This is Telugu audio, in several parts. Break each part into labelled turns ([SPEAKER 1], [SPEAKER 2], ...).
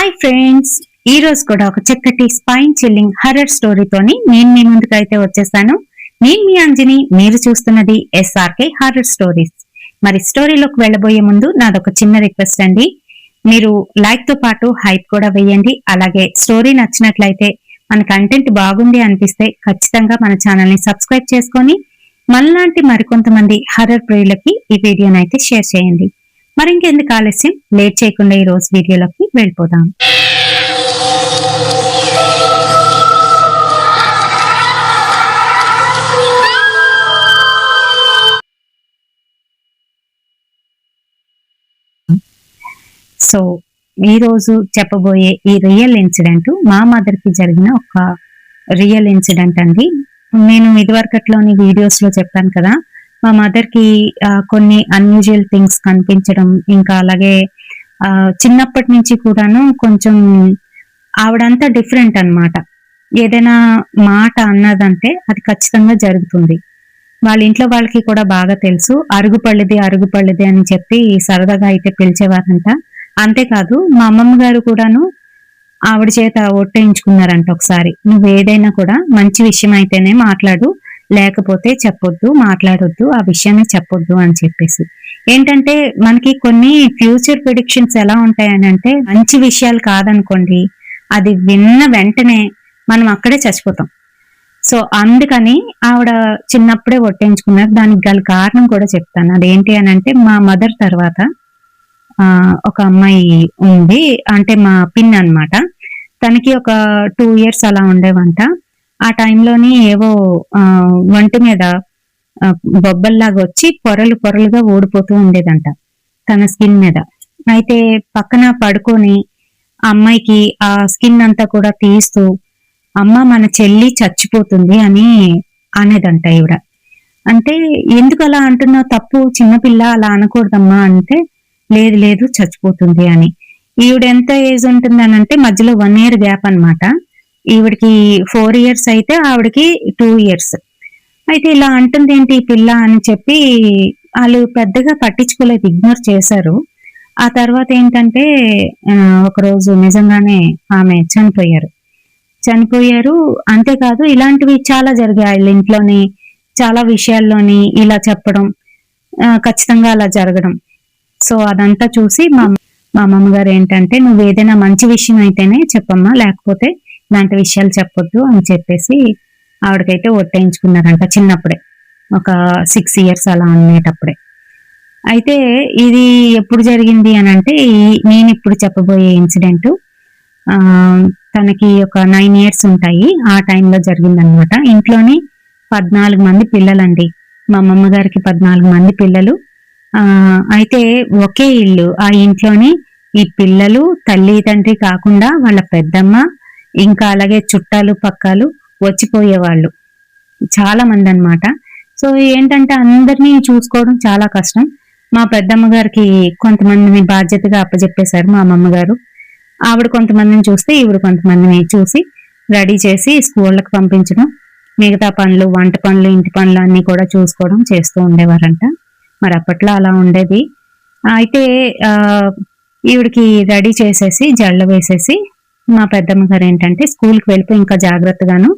[SPEAKER 1] హాయ్ ఫ్రెండ్స్, ఈ రోజు కూడా ఒక చక్కటి స్పైన్ చిల్లింగ్ హర్రర్ స్టోరీతోని నేను మీ ముందుకైతే వచ్చేసాను. నేను మీ అంజని, మీరు చూస్తున్నది SRK హర్రర్ స్టోరీస్. మరి స్టోరీలోకి వెళ్ళబోయే ముందు నాదొక చిన్న రిక్వెస్ట్ అండి. మీరు లైక్ తో పాటు హైప్ కూడా వేయండి. అలాగే స్టోరీ నచ్చినట్లయితే, మన కంటెంట్ బాగుంది అనిపిస్తే ఖచ్చితంగా మన ఛానల్ ని సబ్స్క్రైబ్ చేసుకొని మనలాంటి మరికొంతమంది హర్రర్ ప్రియులకి ఈ వీడియోని అయితే షేర్ చేయండి. మరి ఇంకెందుకు ఆలస్యం, లేట్ చేయకుండా ఈ రోజు వీడియోలోకి వెళ్ళిపోదాం. సో ఈ రోజు చెప్పబోయే ఈ రియల్ ఇన్సిడెంట్ మా మదర్ కి జరిగిన ఒక రియల్ ఇన్సిడెంట్ అండి. నేను ఇదివరకట్లోని వీడియోస్ లో చెప్పాను కదా, మా మదర్ కి కొన్ని అన్యూజువల్ థింగ్స్ కనిపించడం, ఇంకా అలాగే చిన్నప్పటి నుంచి కూడాను కొంచెం ఆవిడంతా డిఫరెంట్ అన్నమాట. ఏదైనా మాట అన్నదంటే అది ఖచ్చితంగా జరుగుతుంది. వాళ్ళ ఇంట్లో వాళ్ళకి కూడా బాగా తెలుసు. అరుగుపళ్ళిది అని చెప్పి సరదాగా అయితే పిలిచేవారంట. అంతేకాదు, మా అమ్మమ్మ గారు కూడాను ఆవిడ చేత ఒట్టేయించుకున్నారంట ఒకసారి, నువ్వు ఏదైనా కూడా మంచి విషయం అయితేనే మాట్లాడు, లేకపోతే చెప్పొద్దు, మాట్లాడొద్దు, ఆ విషయాన్ని చెప్పొద్దు అని చెప్పేసి. ఏంటంటే మనకి కొన్ని ఫ్యూచర్ ప్రిడిక్షన్స్ ఎలా ఉంటాయని అంటే, మంచి విషయాలు కాదనుకోండి, అది విన్న వెంటనే మనం అక్కడే చచ్చిపోతాం. సో అందుకని ఆవిడ చిన్నప్పుడే ఒట్టేయించుకున్నారు. దానికి గల కారణం కూడా చెప్తాను. అదేంటి అని అంటే, మా మదర్ తర్వాత ఒక అమ్మాయి ఉంది, అంటే మా పిన్ అన్నమాట. తనకి ఒక 2 years అలా ఉండేవంట. ఆ టైంలోని ఏవో ఒంటి మీద బొబ్బల్లాగా వచ్చి పొరలుగా ఊడిపోతూ ఉండేదంట తన స్కిన్ మీద. అయితే పక్కన పడుకొని ఆ అమ్మాయికి ఆ స్కిన్ అంతా కూడా తీస్తూ, అమ్మ మన చెల్లి చచ్చిపోతుంది అని అనేదంట ఈవిడ. అంటే ఎందుకు అలా అంటున్నావు, తప్పు, చిన్నపిల్ల, అలా అనకూడదమ్మా అంటే, లేదు లేదు చచ్చిపోతుంది అని. ఈవిడ ఎంత ఏజ్ ఉంటుందని అంటే మధ్యలో 1 year గ్యాప్ అన్నమాట. ఈవిడికి 4 years అయితే ఆవిడకి 2 years. అయితే ఇలా అంటుంది ఏంటి ఈ పిల్ల అని చెప్పి వాళ్ళు పెద్దగా పట్టించుకోలేదు, ఇగ్నోర్ చేశారు. ఆ తర్వాత ఏంటంటే ఒకరోజు నిజంగానే ఆమె చనిపోయారు. అంతేకాదు, ఇలాంటివి చాలా జరిగాయి వాళ్ళ ఇంట్లోని. చాలా విషయాల్లోని ఇలా చెప్పడం, ఖచ్చితంగా అలా జరగడం. సో అదంతా చూసి మా అమ్మమ్మ గారు ఏంటంటే, నువ్వు ఏదైనా మంచి విషయం అయితేనే చెప్పమ్మా, లేకపోతే ఇలాంటి విషయాలు చెప్పొద్దు అని చెప్పేసి ఆవిడకైతే ఒట్టేయించుకున్నారంట చిన్నప్పుడే, ఒక 6 years అలా ఉండేటప్పుడే. అయితే ఇది ఎప్పుడు జరిగింది అని అంటే, నేను ఇప్పుడు చెప్పబోయే ఇన్సిడెంట్ తనకి ఒక 9 years ఉంటాయి, ఆ టైంలో జరిగిందనమాట. ఇంట్లోని 14 మంది పిల్లలండి. మా అమ్మమ్మ గారికి 14 మంది పిల్లలు. అయితే ఒకే ఇల్లు. ఆ ఇంట్లోని ఈ పిల్లలు, తల్లి తండ్రి కాకుండా వాళ్ళ పెద్దమ్మ, ఇంకా అలాగే చుట్టాలు పక్కాలు వచ్చిపోయేవాళ్ళు చాలా మంది అన్నమాట. సో ఏంటంటే అందరినీ చూసుకోవడం చాలా కష్టం. మా పెద్దమ్మ గారికి కొంతమందిని బాధ్యతగా అప్పచెప్పేశారు మా అమ్మమ్మ గారు. ఆవిడ కొంతమందిని చూస్తే ఈవిడ కొంతమందిని చూసి రెడీ చేసి స్కూళ్ళకి పంపించడం, మిగతా పనులు, వంట పనులు, ఇంటి పనులు అన్ని కూడా చూసుకోవడం చేస్తూ ఉండేవారంట. మరి అప్పట్లో అలా ఉండేది. అయితే ఈవిడికి రెడీ చేసేసి జడలు వేసేసి మా పెద్దమ్మ గారు ఏంటంటే, స్కూల్కి వెళ్ళిపోయి ఇంకా జాగ్రత్తగాను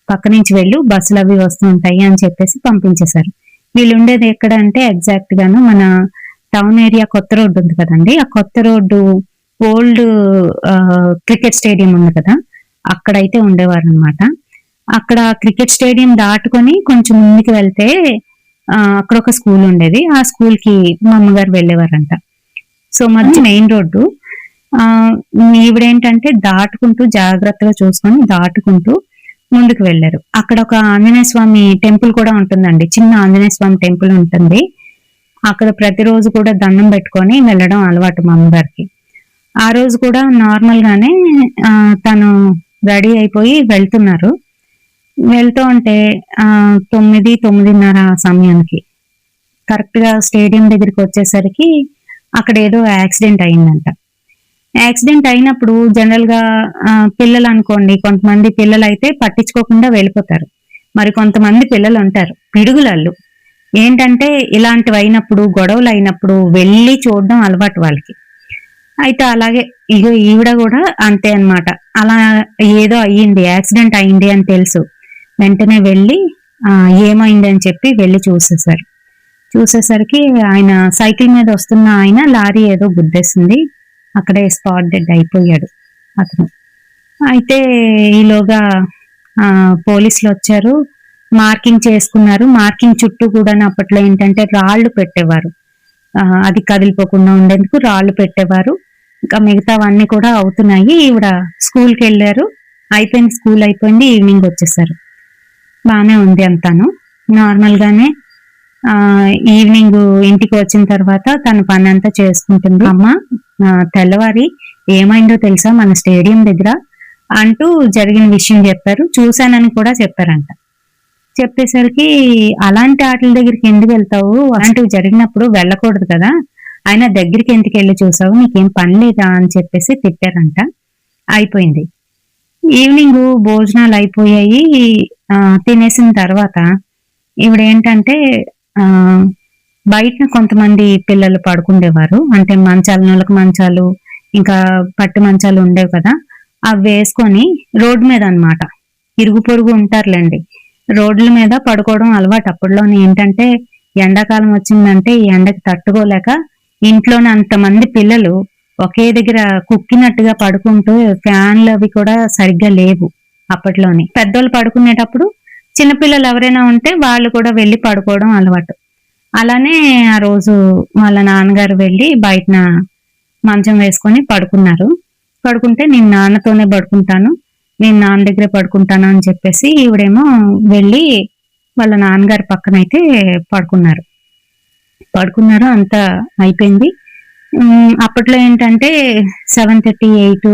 [SPEAKER 1] పక్క నుంచి వెళ్ళు, బస్సులు అవి వస్తూ ఉంటాయి అని చెప్పేసి పంపించేశారు. వీళ్ళు ఉండేది ఎక్కడ అంటే, ఎగ్జాక్ట్ గాను మన టౌన్ ఏరియా కొత్త రోడ్డు ఉంది కదండి, ఆ కొత్త రోడ్డు ఓల్డ్ క్రికెట్ స్టేడియం ఉంది కదా, అక్కడైతే ఉండేవారు అనమాట. అక్కడ క్రికెట్ స్టేడియం దాటుకొని కొంచెం ముందుకు వెళ్తే అక్కడ ఒక స్కూల్ ఉండేది. ఆ స్కూల్ కి మా అమ్మగారు వెళ్ళేవారంట. సో మధ్య మెయిన్ రోడ్డు. ఈవిడేంటంటే దాటుకుంటూ, జాగ్రత్తగా చూసుకొని దాటుకుంటూ ముందుకు వెళ్ళారు. అక్కడ ఒక ఆంజనేయ స్వామి టెంపుల్ కూడా ఉంటుందండి, చిన్న ఆంజనేయ స్వామి టెంపుల్ ఉంటుంది. అక్కడ ప్రతిరోజు కూడా దండం పెట్టుకొని వెళ్ళడం అలవాటు మా అమ్మగారికి. ఆ రోజు కూడా నార్మల్ గానే తను రెడీ అయిపోయి వెళ్తూ ఉంటే 9-9:30 సమయానికి కరెక్ట్ గా స్టేడియం దగ్గరికి వచ్చేసరికి అక్కడ ఏదో యాక్సిడెంట్ అయిందంట. యాక్సిడెంట్ అయినప్పుడు జనరల్ గా పిల్లలు అనుకోండి, కొంతమంది పిల్లలు అయితే పట్టించుకోకుండా వెళ్ళిపోతారు. మరి కొంతమంది పిల్లలు ఉంటారు పిడుగులళ్ళు. ఏంటంటే ఇలాంటివి అయినప్పుడు, గొడవలు అయినప్పుడు వెళ్ళి చూడడం అలవాటు వాళ్ళకి. అయితే అలాగే ఇగో ఈవిడ కూడా అంతే అన్నమాట. అలా ఏదో అయ్యింది, యాక్సిడెంట్ అయింది అని తెలుసు. వెంటనే వెళ్ళి ఏమైంది అని చెప్పి వెళ్ళి చూసేసారు. చూసేసరికి ఆయన సైకిల్ మీద వస్తున్న ఆయన లారీ ఏదో గుద్దేసింది. అక్కడే స్పాట్ డెడ్ అయిపోయాడు అతను. అయితే ఈలోగా పోలీసులు వచ్చారు, మార్కింగ్ చేసుకున్నారు. మార్కింగ్ చుట్టూ కూడా అప్పట్లో ఏంటంటే రాళ్లు పెట్టేవారు, అది కదిలిపోకుండా ఉండేందుకు రాళ్లు పెట్టేవారు. ఇంకా మిగతావన్నీ కూడా అవుతున్నాయి. ఈవిడ స్కూల్కి వెళ్ళారు, అయిపోయింది, స్కూల్ అయిపోయింది, ఈవినింగ్ వచ్చేసారు. బాగానే ఉంది అంతాను, నార్మల్ గానే. ఈవినింగ్ ఇంటికి వచ్చిన తర్వాత తన పని అంతా చేసుకుంటుంది. అమ్మ తెల్లవారి ఏమైందో తెలుసా మన స్టేడియం దగ్గర అంటూ జరిగిన విషయం చెప్పారు. చూశానని కూడా చెప్పారంట. చెప్పేసరికి అలాంటి ఆటల దగ్గరికి ఎందుకు వెళ్తావు, అలాంటివి జరిగినప్పుడు వెళ్ళకూడదు కదా, ఆయన దగ్గరికి ఎందుకు వెళ్ళి చూసావు, నీకేం పని లేదా అని చెప్పేసి తిట్టారంట. అయిపోయింది. ఈవినింగ్ భోజనాలు అయిపోయాయి. తినేసిన తర్వాత ఈవిడ ఏంటంటే బయట కొంతమంది పిల్లలు పడుకుండేవారు, అంటే మంచాలు, నులక మంచాలు, ఇంకా పట్టు మంచాలు ఉండేవి కదా, అవి వేసుకొని రోడ్డు మీద అన్నమాట, ఇరుగు పొరుగు ఉంటారులేండి, రోడ్ల మీద పడుకోవడం అలవాటు. అప్పట్లోనే ఏంటంటే ఎండాకాలం వచ్చిందంటే ఈ ఎండకి తట్టుకోలేక ఇంట్లోనే అంతమంది పిల్లలు ఒకే దగ్గర కుక్కినట్టుగా పడుకుంటూ, ఫ్యాన్లు అవి కూడా సరిగ్గా లేవు అప్పట్లోనే. పెద్దోళ్ళు పడుకునేటప్పుడు చిన్నపిల్లలు ఎవరైనా ఉంటే వాళ్ళు కూడా వెళ్ళి పడుకోవడం అలవాటు. అలానే ఆ రోజు వాళ్ళ నాన్నగారు వెళ్ళి బయటన మంచం వేసుకొని పడుకున్నారు. పడుకుంటే నేను నాన్నతోనే పడుకుంటాను, నేను నాన్న దగ్గరే పడుకుంటాను అని చెప్పేసి ఈవిడేమో వెళ్ళి వాళ్ళ నాన్నగారి పక్కనైతే పడుకున్నారు. అంతా అయిపోయింది. అప్పట్లో ఏంటంటే 7:30, 8,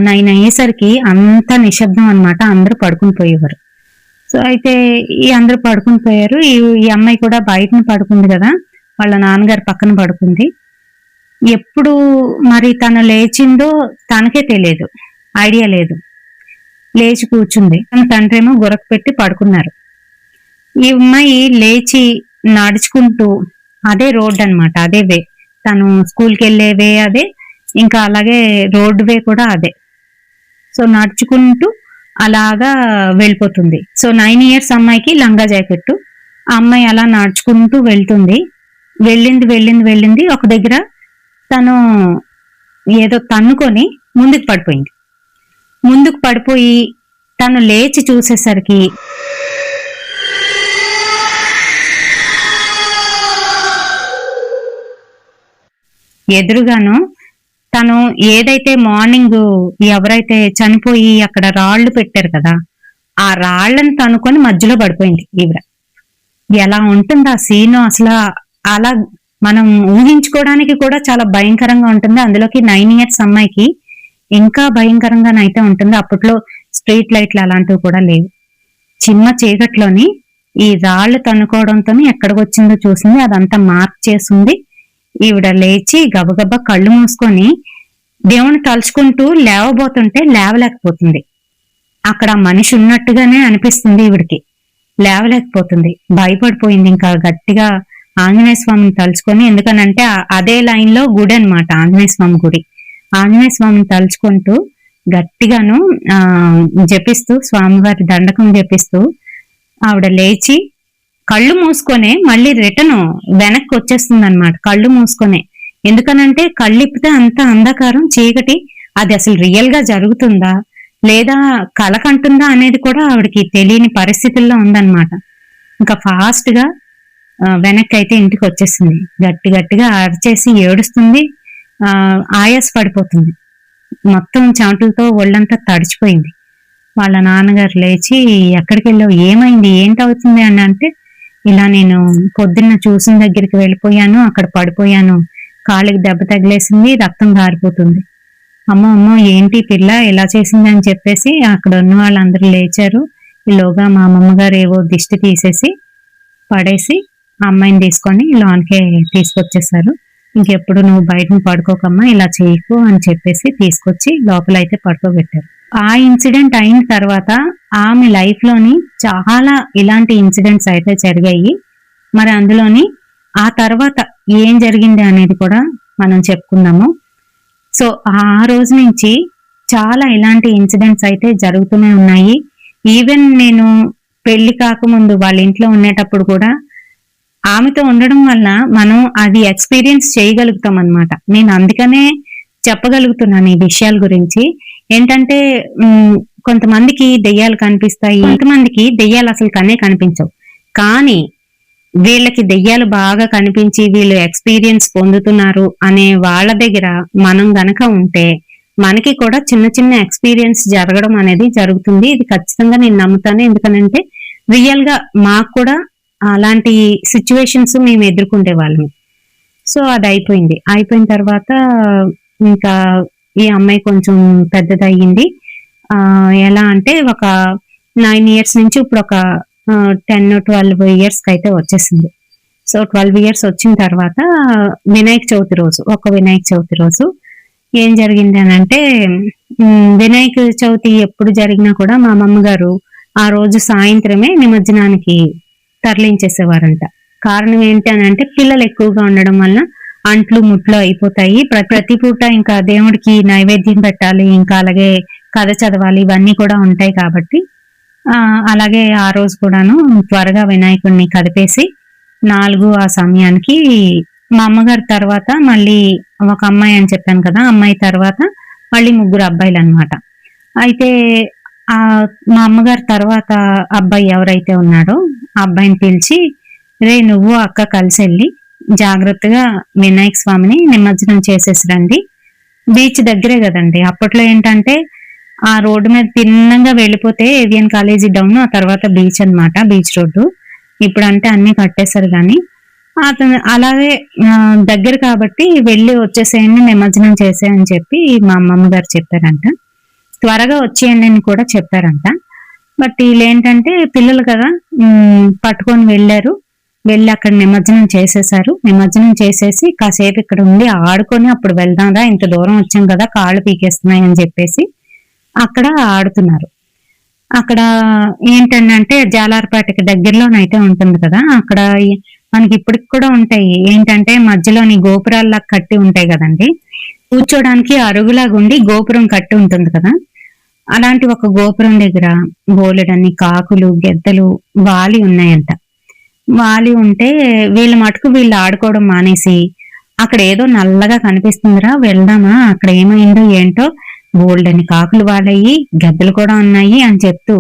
[SPEAKER 1] 9 అయ్యేసరికి అంత నిశ్శబ్దం అనమాట, అందరూ పడుకుని పోయేవారు. సో అయితే ఈ అందరూ పడుకుని పోయారు. ఈ అమ్మాయి కూడా బయటన పడుకుంది కదా, వాళ్ళ నాన్నగారి పక్కన పడుకుంది. ఎప్పుడు మరి తను లేచిందో తనకే తెలియదు, ఐడియా లేదు. లేచి కూర్చుంది. తన తండ్రి ఏమో గురక పెట్టి పడుకున్నారు. ఈ అమ్మాయి లేచి నడుచుకుంటూ, అదే రోడ్ అన్నమాట, అదే వే, తను స్కూల్కి వెళ్ళే వే అదే, ఇంకా అలాగే రోడ్ వే కూడా అదే. సో నడుచుకుంటూ అలాగా వెళ్ళిపోతుంది. సో 9 years అమ్మాయికి లంగా జాకెట్. ఆ అమ్మాయి అలా నడుచుకుంటూ వెళ్తుంది. వెళ్ళింది ఒక దగ్గర తను ఏదో తన్నుకొని ముందుకు పడిపోయి తను లేచి చూసేసరికి ఎదురుగాను తను ఏదైతే మార్నింగ్ ఎవరైతే చనిపోయి అక్కడ రాళ్లు పెట్టారు కదా, ఆ రాళ్లను తనుకొని మధ్యలో పడిపోయింది ఈవిడ. ఎలా ఉంటుంది ఆ సీను అసలు, అలా మనం ఊహించుకోవడానికి కూడా చాలా భయంకరంగా ఉంటుంది. అందులోకి 9 years అమ్మాయికి ఇంకా భయంకరంగానైతే ఉంటుంది. అప్పట్లో స్ట్రీట్ లైట్లు అలాంటివి కూడా లేవు. చిన్న చీకట్లోని ఈ రాళ్లు తన్నుకోవడంతో ఎక్కడికి వచ్చిందో చూసింది, అదంతా మార్క్ చేసింది. ఈవిడ లేచి గబగబా కళ్ళు మూసుకొని దేవుని తలుచుకుంటూ లేవబోతుంటే లేవలేకపోతుంది. అక్కడ మనిషి ఉన్నట్టుగానే అనిపిస్తుంది ఈవిడికి, లేవలేకపోతుంది, భయపడిపోయింది. ఇంకా గట్టిగా ఆంజనేయ స్వామిని తలుచుకొని, ఎందుకనంటే అదే లైన్ లో గుడి అనమాట, ఆంజనేయ స్వామి గుడి. ఆంజనేయ స్వామిని తలుచుకుంటూ గట్టిగాను జపిస్తూ, స్వామివారి దండకం జపిస్తూ ఆవిడ లేచి కళ్ళు మూసుకొనే మళ్ళీ రిటర్న్ వెనక్కి వచ్చేస్తుంది అనమాట, కళ్ళు మూసుకొనే. ఎందుకనంటే కళ్ళు ఇప్పితే అంత అంధకారం, చీకటి, అది అసలు రియల్ గా జరుగుతుందా లేదా కలకంటుందా అనేది కూడా ఆవిడకి తెలియని పరిస్థితుల్లో ఉందన్నమాట. ఇంకా ఫాస్ట్ గా వెనక్కి అయితే ఇంటికి వచ్చేసింది. గట్టిగా అరిచేసి ఏడుస్తుంది, ఆయాస పడిపోతుంది, మొత్తం చెమటలతో ఒళ్ళంతా తడిచిపోయింది. వాళ్ళ నాన్నగారు లేచి ఎక్కడికి వెళ్ళావు, ఏమైంది, ఏంటవుతుంది అని అంటే, ఇలా నేను పొద్దున్న చూసిన దగ్గరికి వెళ్ళిపోయాను, అక్కడ పడిపోయాను, కాళ్ళకి దెబ్బ తగిలేసింది, రక్తం గారిపోతుంది. అమ్మో ఏంటి పిల్ల ఇలా చేసింది అని చెప్పేసి అక్కడ ఉన్న వాళ్ళందరూ లేచారు. ఈలోగా మా అమ్మమ్మగారు ఏవో దిష్టి తీసేసి పడేసి అమ్మాయిని తీసుకొని లోన్కే తీసుకొచ్చేసారు. ఇంకెప్పుడు నువ్వు బయటను పడుకోకమ్మా, ఇలా చేయకు అని చెప్పేసి తీసుకొచ్చి లోపలైతే పడుకోబెట్టారు. ఆ ఇన్సిడెంట్ అయిన తర్వాత ఆమె లైఫ్ లోని చాలా ఇలాంటి ఇన్సిడెంట్స్ అయితే జరిగాయి. మరి అందులోని ఆ తర్వాత ఏం జరిగింది అనేది కూడా మనం చెప్పుకుందాము. సో ఆ రోజు నుంచి చాలా ఇలాంటి ఇన్సిడెంట్స్ అయితే జరుగుతూనే ఉన్నాయి. ఈవెన్ నేను పెళ్లి కాకముందు వాళ్ళ ఇంట్లో ఉండేటప్పుడు కూడా ఆమెతో ఉండడం వల్ల మనం అది ఎక్స్పీరియన్స్ చేయగలుగుతాం అన్నమాట. నేను అందుకనే చెప్పగలుగుతున్నాను ఈ విషయాల గురించి. ఏంటంటే కొంతమందికి దెయ్యాలు కనిపిస్తాయి, కొంతమందికి దెయ్యాలు అసలు కనిపించవు. కానీ వీళ్ళకి దెయ్యాలు బాగా కనిపించి వీళ్ళు ఎక్స్పీరియన్స్ పొందుతున్నారు అనే వాళ్ళ దగ్గర మనం గనక ఉంటే మనకి కూడా చిన్న చిన్న ఎక్స్పీరియన్స్ జరగడం అనేది జరుగుతుంది. ఇది ఖచ్చితంగా నేను నమ్ముతాను. ఎందుకనంటే రియల్ గా మాకు కూడా అలాంటి సిచ్యువేషన్స్ మేము ఎదుర్కొంటే వాళ్ళము. సో అది అయిపోయింది. అయిపోయిన తర్వాత ఇంకా ఈ అమ్మాయి కొంచెం పెద్దదయ్యింది. ఎలా అంటే ఒక 9 years నుంచి ఇప్పుడు ఒక 10-12 years కి అయితే వచ్చేసింది. సో 12 years వచ్చిన తర్వాత వినాయక చవితి రోజు ఏం జరిగింది అని అంటే, వినాయక చవితి ఎప్పుడు జరిగినా కూడా మా అమ్మగారు ఆ రోజు సాయంత్రమే నిమజ్జనానికి తరలించేసేవారంట. కారణం ఏంటి అని అంటే పిల్లలు ఎక్కువగా ఉండడం వల్ల అంట్లు ముట్లు అయిపోతాయి. ప్రతి పూట ఇంకా దేవుడికి నైవేద్యం పెట్టాలి, ఇంకా అలాగే కథ చదవాలి, ఇవన్నీ కూడా ఉంటాయి కాబట్టి అలాగే ఆ రోజు కూడాను త్వరగా వినాయకుడిని కదిపేసి 4 ఆ సమయానికి మా అమ్మగారి తర్వాత మళ్ళీ ఒక అమ్మాయి అని చెప్పాను కదా, అమ్మాయి తర్వాత మళ్ళీ 3 అబ్బాయిలు అనమాట. అయితే ఆ మా అమ్మగారి తర్వాత అబ్బాయి ఎవరైతే ఉన్నాడో ఆ అబ్బాయిని పిలిచి, రే నువ్వు అక్క కలిసి వెళ్ళి జాగ్రత్తగా వినాయక స్వామిని నిమజ్జనం చేసేసి రండి. బీచ్ దగ్గరే కదండి. అప్పట్లో ఏంటంటే ఆ రోడ్డు మీద తిన్నంగా వెళ్ళిపోతే ఏవిఎన్ కాలేజీ డౌన్, ఆ తర్వాత బీచ్ అన్నమాట, బీచ్ రోడ్డు. ఇప్పుడు అంటే అన్ని కట్టేశారు కానీ అతను అలాగే దగ్గర కాబట్టి వెళ్ళి వచ్చేసేయండి, నిమజ్జనం చేసేయని చెప్పి మా అమ్మమ్మ గారు చెప్పారంట. త్వరగా వచ్చేయండి అని కూడా చెప్పారంట. బట్ వీళ్ళు ఏంటంటే పిల్లలు కదా, పట్టుకొని వెళ్ళారు. వెళ్ళి అక్కడ నిమజ్జనం చేసేసారు. నిమజ్జనం చేసేసి కాసేపు ఇక్కడ ఉండి ఆడుకొని అప్పుడు వెళ్దాంరా, ఇంత దూరం వచ్చాం కదా, కాళ్ళు పీకేస్తున్నాయి అని చెప్పేసి అక్కడ ఆడుతున్నారు. అక్కడ ఏంటంటే జాలార్పేటకి దగ్గరలోనైతే ఉంటుంది కదా, అక్కడ మనకి ఇప్పటికి కూడా ఉంటాయి. ఏంటంటే మధ్యలోని గోపురాల్లా కట్టి ఉంటాయి కదండి, కూర్చోడానికి అరుగులాగా ఉండి గోపురం కట్టి ఉంటుంది కదా, అలాంటి ఒక గోపురం దగ్గర బోలెడన్ని కాకులు గెద్దలు వాలి ఉన్నాయంట. వాలి ఉంటే వీళ్ళ మటుకు వీళ్ళు ఆడుకోవడం మానేసి, అక్కడ ఏదో నల్లగా కనిపిస్తుందిరా వెళ్దామా, అక్కడ ఏమైందో ఏంటో, బోల్డని కాకులు వాలయ్యి గద్దలు కూడా ఉన్నాయి అని చెప్తూ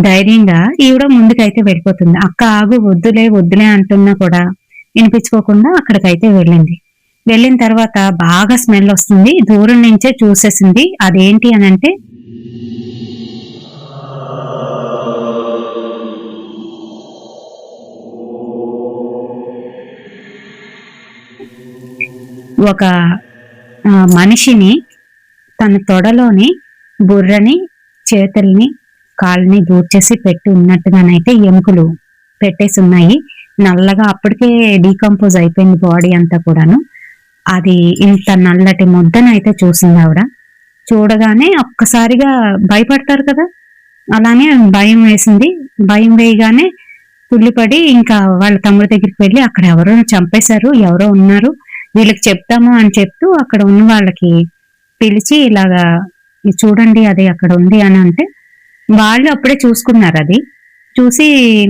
[SPEAKER 1] ధైర్యంగా ఈవిడ ముందుకైతే వెళ్ళిపోతుంది. అక్క ఆగు, వద్దులే అంటున్నా కూడా వినిపించుకోకుండా అక్కడికైతే వెళ్ళింది. వెళ్ళిన తర్వాత బాగా స్మెల్ వస్తుంది, దూరం నుంచే చూసేసింది. అదేంటి అని అంటే ఒక మనిషిని తన తొడలోని బుర్రని, చేతుల్ని, కాళ్ళని దూర్చేసి పెట్టి ఉన్నట్టుగానైతే ఎముకలు పెట్టేసి ఉన్నాయి. నల్లగా అప్పటికే డీకంపోజ్ అయిపోయింది బాడీ అంతా కూడాను. అది ఇంత నల్లటి ముద్దనైతే చూసింది ఆవిడ. చూడగానే ఒక్కసారిగా భయపడతారు కదా, అలానే భయం వేసింది. భయం వేయగానే తుల్లిపడి ఇంకా వాళ్ళ తమ్ముడి దగ్గరికి వెళ్ళి అక్కడ ఎవరో చంపేశారు, ఎవరో ఉన్నారు, వీళ్ళకి చెప్తాము అని చెప్తూ అక్కడ ఉన్న వాళ్ళకి పిలిచి ఇలాగా చూడండి అది అక్కడ ఉంది అని అంటే వాళ్ళు అప్పుడే చూసుకున్నారు. అది చూసి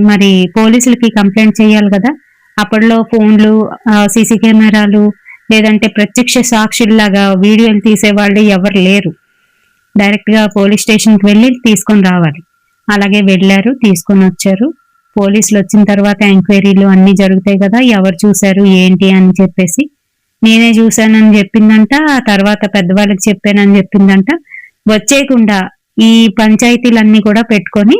[SPEAKER 1] మరి పోలీసులకి కంప్లైంట్ చేయాలి కదా. అప్పట్లో ఫోన్లు, సీసీ కెమెరాలు, లేదంటే ప్రత్యక్ష సాక్షుల్లాగా వీడియోలు తీసేవాళ్ళు ఎవరు లేరు. డైరెక్ట్ గా పోలీస్ స్టేషన్ కి వెళ్ళి తీసుకొని రావాలి. అలాగే వెళ్ళారు, తీసుకొని వచ్చారు. పోలీసులు వచ్చిన తర్వాత ఎంక్వైరీలు అన్ని జరుగుతాయి కదా, ఎవరు చూశారు ఏంటి అని చెప్పేసి. నేనే చూశానని చెప్పిందంట, ఆ తర్వాత పెద్దవాళ్ళకి చెప్పానని చెప్పిందంట. వచ్చేయకుండా ఈ పంచాయతీలన్నీ కూడా పెట్టుకొని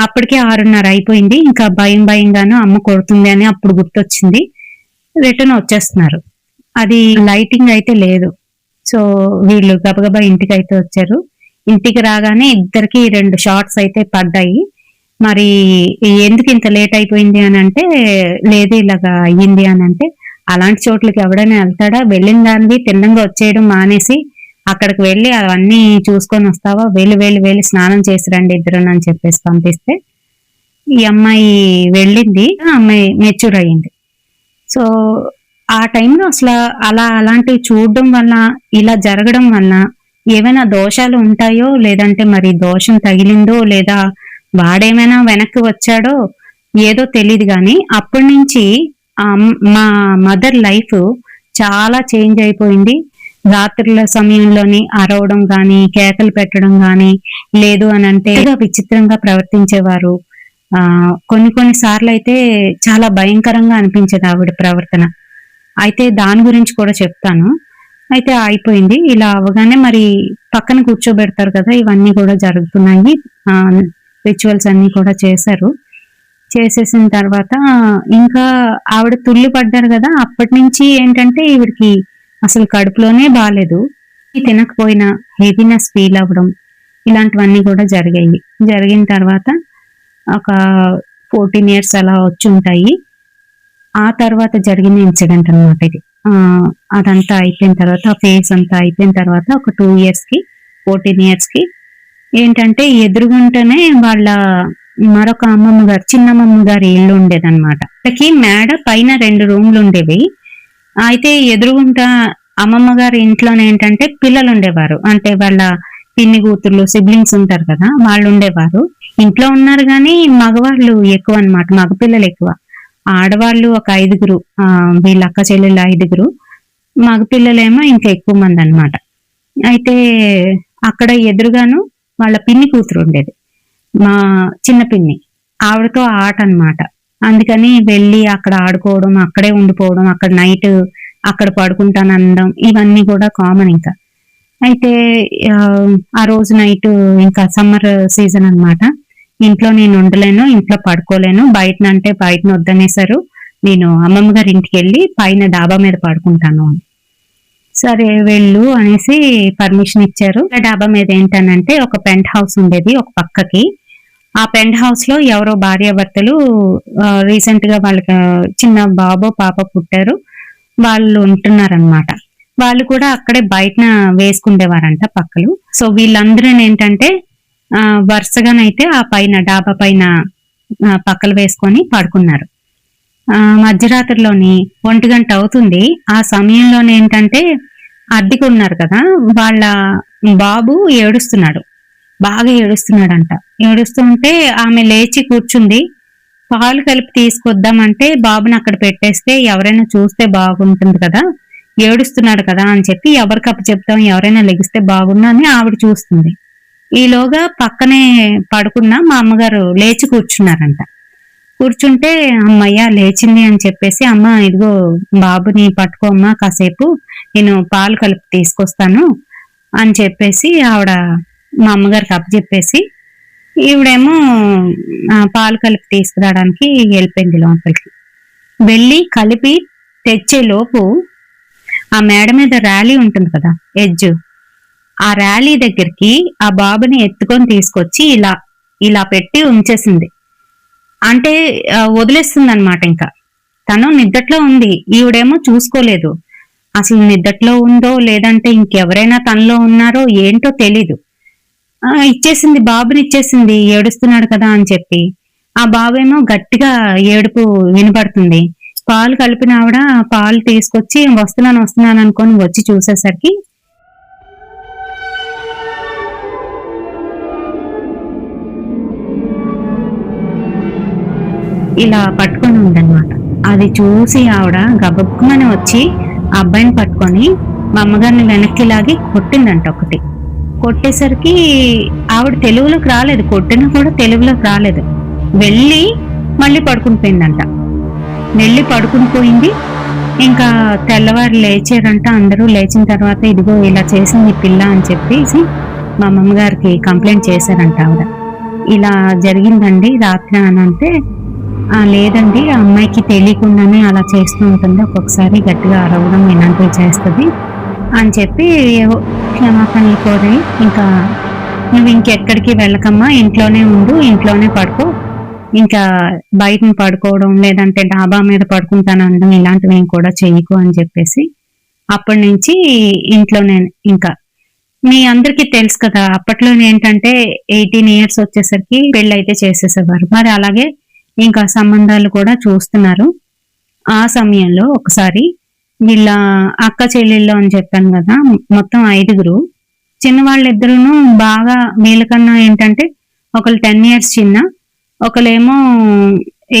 [SPEAKER 1] అప్పటికే 6:30 అయిపోయింది. ఇంకా భయంగాను అమ్మ కొడుతుంది అని అప్పుడు గుర్తొచ్చింది. రిటర్న్ వచ్చేస్తున్నారు. అది లైటింగ్ అయితే లేదు. సో వీళ్ళు గబగబా ఇంటికి అయితే వచ్చారు. ఇంటికి రాగానే ఇద్దరికి 2 షాట్స్ అయితే పడ్డాయి. మరి ఎందుకు ఇంత లేట్ అయిపోయింది అని అంటే, లేదు ఇలాగా అయ్యింది అని అంటే, అలాంటి చోట్లకి ఎవడైనా వెళ్తాడా, వెళ్ళిన దానివి తిన్నంగా వచ్చేయడం మానేసి అక్కడికి వెళ్ళి అవన్నీ చూసుకొని వస్తావా, వెళ్ళి స్నానం చేసి రండి ఇద్దరు అని చెప్పేసి పంపిస్తే ఈ అమ్మాయి వెళ్ళింది. ఆ అమ్మాయి మెచ్యూర్ అయ్యింది. సో ఆ టైంలో అసలు అలాంటివి చూడడం వల్ల, ఇలా జరగడం వల్ల ఏవైనా దోషాలు ఉంటాయో, లేదంటే మరి దోషం తగిలిందో, లేదా వాడేమైనా వెనక్కి వచ్చాడో ఏదో తెలీదు గానీ, అప్పటినుంచి మా మదర్ లైఫ్ చాలా చేంజ్ అయిపోయింది. రాత్రుల సమయంలోని అరవడం గానీ, కేకలు పెట్టడం గానీ, లేదు అనంటే విచిత్రంగా ప్రవర్తించేవారు. కొన్ని సార్లయితే చాలా భయంకరంగా అనిపించేది ఆవిడ ప్రవర్తన. అయితే దాని గురించి కూడా చెప్తాను. అయితే అయిపోయింది. ఇలా అవ్వగానే మరి పక్కన కూర్చోబెడతారు కదా! ఇవన్నీ కూడా జరుగుతున్నాయి. రిచువల్స్ అన్నీ కూడా చేశారు. చేసేసిన తర్వాత ఇంకా ఆవిడ తుళ్ళి పడ్డారు గదా! అప్పటినుంచి ఏంటంటే ఈవిడకి అసలు కడుపులోనే బాలేదు. తినకపోయినా హెవీనెస్ ఫీల్ అవ్వడం ఇలాంటివన్నీ కూడా జరిగాయి. జరిగిన తర్వాత ఒక 14 ఇయర్స్ అలా వచ్చుంటాయి. ఆ తర్వాత జరిగిన ఇన్సిడెంట్ అన్నమాట ఇది. అదంతా అయిపోయిన తర్వాత, ఆ ఫేజ్ అంతా అయిపోయిన తర్వాత ఒక 2 ఇయర్స్‌కి 14 ఇయర్స్‌కి ఏంటంటే ఎదురుగుంటనే వాళ్ళ మరొక అమ్మమ్మ గారు, చిన్నమ్మమ్మ గారి ఇల్లు ఉండేదన్నమాట. వాళ్ళకి మేడ పైన 2 రూమ్‌లు ఉండేవి. అయితే ఎదురుగుంట అమ్మమ్మ గారి ఇంట్లోనే ఏంటంటే పిల్లలు ఉండేవారు. అంటే వాళ్ళ పిన్ని కూతుర్లు, సిబ్లింగ్స్ ఉంటారు కదా! వాళ్ళు ఉండేవారు. ఇంట్లో ఉన్నారు గానీ మగవాళ్ళు ఎక్కువ అన్నమాట. మగపిల్లలు ఎక్కువ. ఆడవాళ్ళు ఒక 5గురు, వీళ్ళ అక్క చెల్లెళ్ళు 5గురు. మగపిల్లలేమో ఇంకా ఎక్కువ మంది అన్నమాట. అయితే అక్కడ ఎదురుగాను వాళ్ళ పిన్ని కూతురు ఉండేది. మా చిన్న పిన్ని. ఆవిడతో ఆట అన్నమాట. అందుకని వెళ్ళి అక్కడ ఆడుకోవడం, అక్కడే ఉండిపోవడం, అక్కడ నైట్ అక్కడ పడుకుంటాననడం ఇవన్నీ కూడా కామన్ ఇంకా. అయితే ఆ రోజు నైట్ ఇంకా సమ్మర్ సీజన్ అన్నమాట. ఇంట్లో నేను ఉండలేను, ఇంట్లో పడుకోలేను. బయటనంటే బయటన వద్దనేసారు. నేను అమ్మమ్మ గారి ఇంటికెళ్ళి పైన డాబా మీద పడుకుంటాను అని. సరే వెళ్ళు అనేసి పర్మిషన్ ఇచ్చారు. డాబా మీద ఏంటనంటే ఒక పెంట్ హౌస్ ఉండేది ఒక పక్కకి. ఆ పెంట్ హౌస్ లో ఎవరో భార్యాభర్తలు రీసెంట్ గా వాళ్ళకి చిన్న బాబో పాప పుట్టారు. వాళ్ళు ఉంటున్నారనమాట. వాళ్ళు కూడా అక్కడే బయటన వేసుకుండేవారంట పక్కలు. సో వీళ్ళందరూ ఏంటంటే వరుసగానైతే ఆ పైన డాబా పైన పక్కలు వేసుకొని పడుకున్నారు. మధ్యరాత్రిలోని 1 గంట అవుతుంది. ఆ సమయంలోనే ఏంటంటే అద్దెకు ఉన్నారు కదా, వాళ్ళ బాబు ఏడుస్తున్నాడు. బాగా ఏడుస్తున్నాడంట. ఏడుస్తుంటే ఆమె లేచి కూర్చుంది. పాలు కలిపి తీసుకొద్దామంటే బాబుని అక్కడ పెట్టేస్తే ఎవరైనా చూస్తే బాగుంటుంది కదా, ఏడుస్తున్నాడు కదా అని చెప్పి ఎవరికి చెప్తాం, ఎవరైనా లెగిస్తే బాగుండు అని ఆవిడ చూస్తుంది. ఈలోగా పక్కనే పడుకున్న మా అమ్మగారు లేచి కూర్చున్నారంట. కూర్చుంటే అమ్మయ్య లేచింది అని చెప్పేసి, అమ్మ ఇదిగో బాబుని పట్టుకోమ్మా కాసేపు, నేను పాలు కలిపి తీసుకొస్తాను అని చెప్పేసి ఆవిడ మా అమ్మగారికి అప్పచెప్పేసి ఈవిడేమో పాలు కలిపి తీసుకురావడానికి వెళ్ళిపోయింది లోపలికి. వెళ్ళి కలిపి తెచ్చే లోపు ఆ మేడ మీద ర్యాలీ ఉంటుంది కదా, ఎడ్జ్, ఆ ర్యాలీ దగ్గరికి ఆ బాబుని ఎత్తుకొని తీసుకొచ్చి ఇలా ఇలా పెట్టి ఉంచేసింది. అంటే వదిలేస్తుంది అనమాట. ఇంకా తను నిద్దట్లో ఉంది, ఈవిడేమో చూసుకోలేదు. అసలు నిద్దట్లో ఉందో లేదంటే ఇంకెవరైనా తనలో ఉన్నారో ఏంటో తెలీదు. ఇచ్చేసింది, బాబుని ఇచ్చేసింది, ఏడుస్తున్నాడు కదా అని చెప్పి. ఆ బాబేమో గట్టిగా ఏడుపు వినపడుతుంది. పాలు కలిపిన ఆవిడ పాలు తీసుకొచ్చి వస్తున్నాను అనుకొని వచ్చి చూసేసరికి ఇలా పట్టుకొని ఉందన్నమాట. అది చూసి ఆవిడ గబక్కుమని వచ్చి ఆ అబ్బాయిని పట్టుకొని మా అమ్మగారిని వెనక్కి లాగి కొట్టిందంట ఒకటి. కొట్టేసరికి ఆవిడ తెలుగులోకి రాలేదు, కొట్టినా కూడా తెలుగులోకి రాలేదు. వెళ్ళి మళ్ళీ పడుకుని పోయిందంట. వెళ్ళి పడుకుని పోయింది. ఇంకా తెల్లవారు లేచారంట. అందరూ లేచిన తర్వాత ఇదిగో ఇలా చేసింది పిల్ల అని చెప్పేసి మా అమ్మమ్మ గారికి కంప్లైంట్ చేశారంట ఆవిడ. ఇలా జరిగిందండి రాత్రి అని అంటే, లేదండి ఆ అమ్మాయికి తెలియకుండానే అలా చేస్తూ ఉంటుంది, ఒక్కొక్కసారి గట్టిగా అరవడం ఇలాంటివి చేస్తుంది అని చెప్పి క్షమాపణలు కోరి, ఇంకా నువ్వు ఇంకెక్కడికి వెళ్ళకమ్మా, ఇంట్లోనే ఉండు, ఇంట్లోనే పడుకో, ఇంకా బయటని పడుకోవడం లేదంటే డాబా మీద పడుకుంటాను అనడం ఇలాంటివి ఏం కూడా చెయ్యకు అని చెప్పేసి అప్పటి నుంచి ఇంట్లోనే. ఇంకా మీ అందరికీ తెలుసు కదా, అప్పట్లో ఏంటంటే 18 ఇయర్స్ వచ్చేసరికి పెళ్ళైతే చేసేసేవారు. మరి అలాగే ఇంకా సంబంధాలు కూడా చూస్తున్నారు. ఆ సమయంలో ఒకసారి వీళ్ళ అక్క చెల్లెళ్ళు అని చెప్పాను కదా, మొత్తం 5గురు. చిన్న వాళ్ళిద్దరును బాగా వీళ్ళకన్నా ఏంటంటే ఒకళ్ళు 10 years చిన్న, ఒకళ్ళేమో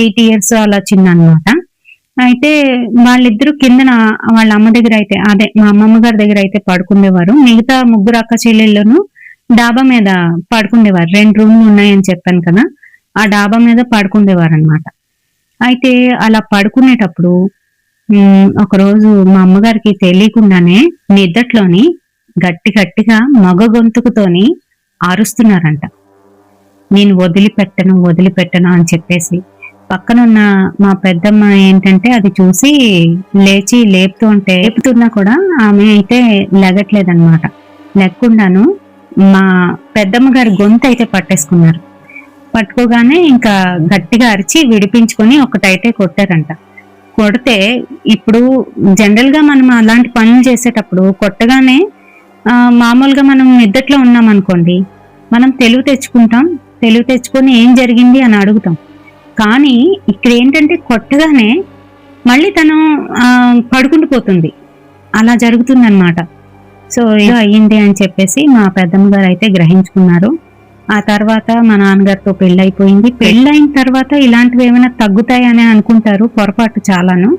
[SPEAKER 1] 8 years అలా చిన్న అన్నమాట. అయితే వాళ్ళిద్దరూ కిందన వాళ్ళ అమ్మ దగ్గర అయితే అదే మా అమ్మమ్మ గారి దగ్గర అయితే పడుకునేవారు. మిగతా ముగ్గురు అక్క చెల్లెళ్ళును డాబా మీద పడుకునేవారు. 2 రూమ్లు ఉన్నాయని చెప్పాను కదా, ఆ డాబా మీద పడుకునేవారు అనమాట. అయితే అలా పడుకునేటప్పుడు ఒకరోజు మా అమ్మగారికి తెలియకుండానే నిద్దట్లోని గట్టి గట్టిగా మగ గొంతుకుతోని అరుస్తున్నారంట. నేను వదిలిపెట్టను వదిలిపెట్టను అని చెప్పేసి. పక్కనున్న మా పెద్దమ్మ ఏంటంటే అది చూసి లేచి లేపుతున్నా కూడా ఆమె అయితే లెగట్లేదన్నమాట. లెక్కుండాను మా పెద్దమ్మ గారి గొంతు అయితే పట్టేసుకున్నారు. పట్టుకోగానే ఇంకా గట్టిగా అరిచి విడిపించుకొని ఒకటైతే కొట్టారంట. కొడితే ఇప్పుడు జనరల్ గా మనం అలాంటి పనులు చేసేటప్పుడు కొట్టగానే మామూలుగా మనం నిద్దట్లో ఉన్నాం అనుకోండి, మనం తెలివి తెచ్చుకుంటాం. తెలివి తెచ్చుకొని ఏం జరిగింది అని అడుగుతాం. కానీ ఇక్కడ ఏంటంటే కొట్టగానే మళ్ళీ తను పడుకుంటూ పోతుంది. అలా జరుగుతుందన్నమాట. సో ఏదో అయ్యింది అని చెప్పేసి మా పెద్దమ్మ గారు అయితే గ్రహించుకున్నారు. ఆ తర్వాత మా నాన్నగారితో పెళ్ళైపోయింది. పెళ్ళైన తర్వాత ఇలాంటివి ఏమైనా తగ్గుతాయని అనుకుంటారు, పొరపాటు చాలాను.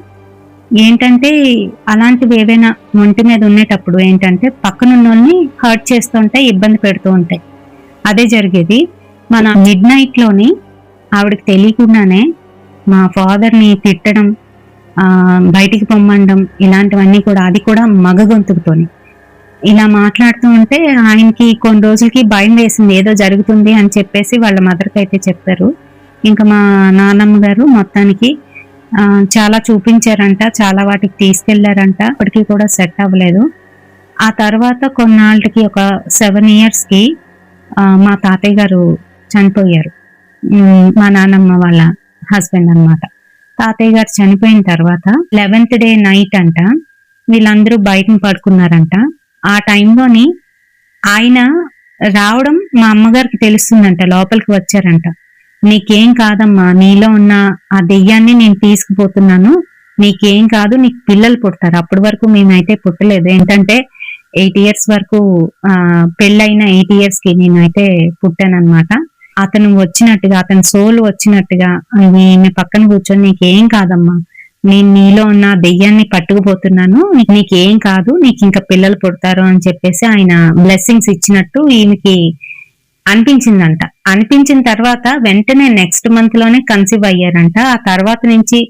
[SPEAKER 1] ఏంటంటే అలాంటివి ఏవైనా ఒంటి మీద ఉండేటప్పుడు ఏంటంటే పక్కనున్నోళ్ళని హర్ట్ చేస్తూ ఉంటాయి, ఇబ్బంది పెడుతూ ఉంటాయి. అదే జరిగేది. మన మిడ్ లోని ఆవిడకి తెలియకుండానే మా ఫాదర్ని తిట్టడం, బయటికి పొమ్మనడం, ఇలాంటివన్నీ కూడా, అది కూడా మగ గొంతుకుతోని ఇలా మాట్లాడుతూ ఉంటే ఆయనకి కొన్ని రోజులకి భయం వేసింది, ఏదో జరుగుతుంది అని చెప్పేసి వాళ్ళ మదర్కి అయితే చెప్పారు. ఇంకా మా నాన్నమ్మ గారు మొత్తానికి చాలా చూపించారంట, చాలా వాటికి తీసుకెళ్లారంట. అప్పటికి కూడా సెట్ అవ్వలేదు. ఆ తర్వాత కొన్నాళ్ళకి ఒక 7 years మా తాతయ్య గారు చనిపోయారు. మా నాన్నమ్మ వాళ్ళ హస్బెండ్ అన్నమాట. తాతయ్య గారు చనిపోయిన తర్వాత 11th day నైట్ అంట వీళ్ళందరూ బయటని పడుకున్నారంట. ఆ టైంలోని ఆయన రావడం మా అమ్మగారికి తెలుస్తుందంట, లోపలికి వచ్చారంట. నీకేం కాదమ్మా, నీలో ఉన్న ఆ దెయ్యాన్ని నేను తీసుకుపోతున్నాను, నీకేం కాదు, నీకు పిల్లలు పుడతారు. అప్పటి వరకు మేమైతే పుట్టలేదు. ఏంటంటే 8 years వరకు పెళ్ళైన 8 years నేనైతే పుట్టానన్నమాట. అతను వచ్చినట్టుగా, అతని సోల్ వచ్చినట్టుగా ఈమె పక్కన కూర్చొని నీకేం కాదమ్మా, నేను నీలో ఉన్న దెయ్యాన్ని పట్టుకుపోతున్నాను, నీకేం కాదు, నీకు ఇంకా పిల్లలు పుడతారు అని చెప్పేసి ఆయన బ్లెస్సింగ్స్ ఇచ్చినట్టు ఈమెకి అనిపించిందంట. అనిపించిన తర్వాత వెంటనే నెక్స్ట్ మంత్ లోనే కన్సీవ్ అయ్యారంట. ఆ తర్వాత నుంచి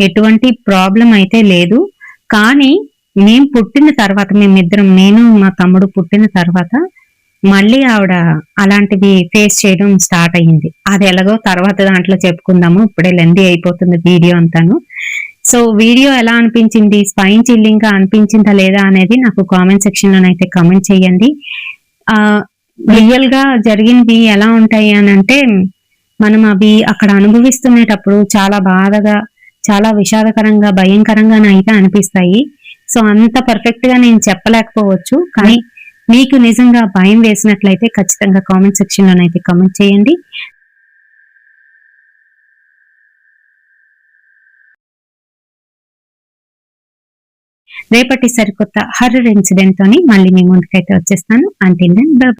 [SPEAKER 1] ఎటువంటి ప్రాబ్లం అయితే లేదు. కానీ మేము పుట్టిన తర్వాత, మేమిద్దరం, నేను మా తమ్ముడు పుట్టిన తర్వాత మళ్ళీ ఆవిడ అలాంటివి ఫేస్ చేయడం స్టార్ట్ అయ్యింది. అది ఎలాగో తర్వాత దాంట్లో చెప్పుకుందాము, ఇప్పుడే లెందీ అయిపోతుంది వీడియో అంతాను. సో వీడియో ఎలా అనిపించింది, స్పైన్ చిల్లింగ్ గా అనిపించిందా లేదా అనేది నాకు కామెంట్ సెక్షన్ లోనైతే కామెంట్ చేయండి. రియల్ గా జరిగినవి ఎలా ఉంటాయి అని అంటే, మనం అవి అక్కడ అనుభవిస్తున్నప్పుడు చాలా బాధగా, చాలా విషాదకరంగా, భయంకరంగా అయితే అనిపిస్తాయి. సో అంత పర్ఫెక్ట్ గా నేను చెప్పలేకపోవచ్చు, కానీ మీకు నిజంగా భయం వేసినట్లయితే ఖచ్చితంగా కామెంట్ సెక్షన్ లోనైతే కామెంట్ చేయండి. రేపటి సరికొత్త హర్రర్ ఇన్సిడెంట్ తోని మళ్ళీ మీ ముందుకైతే వచ్చేస్తాను. Until then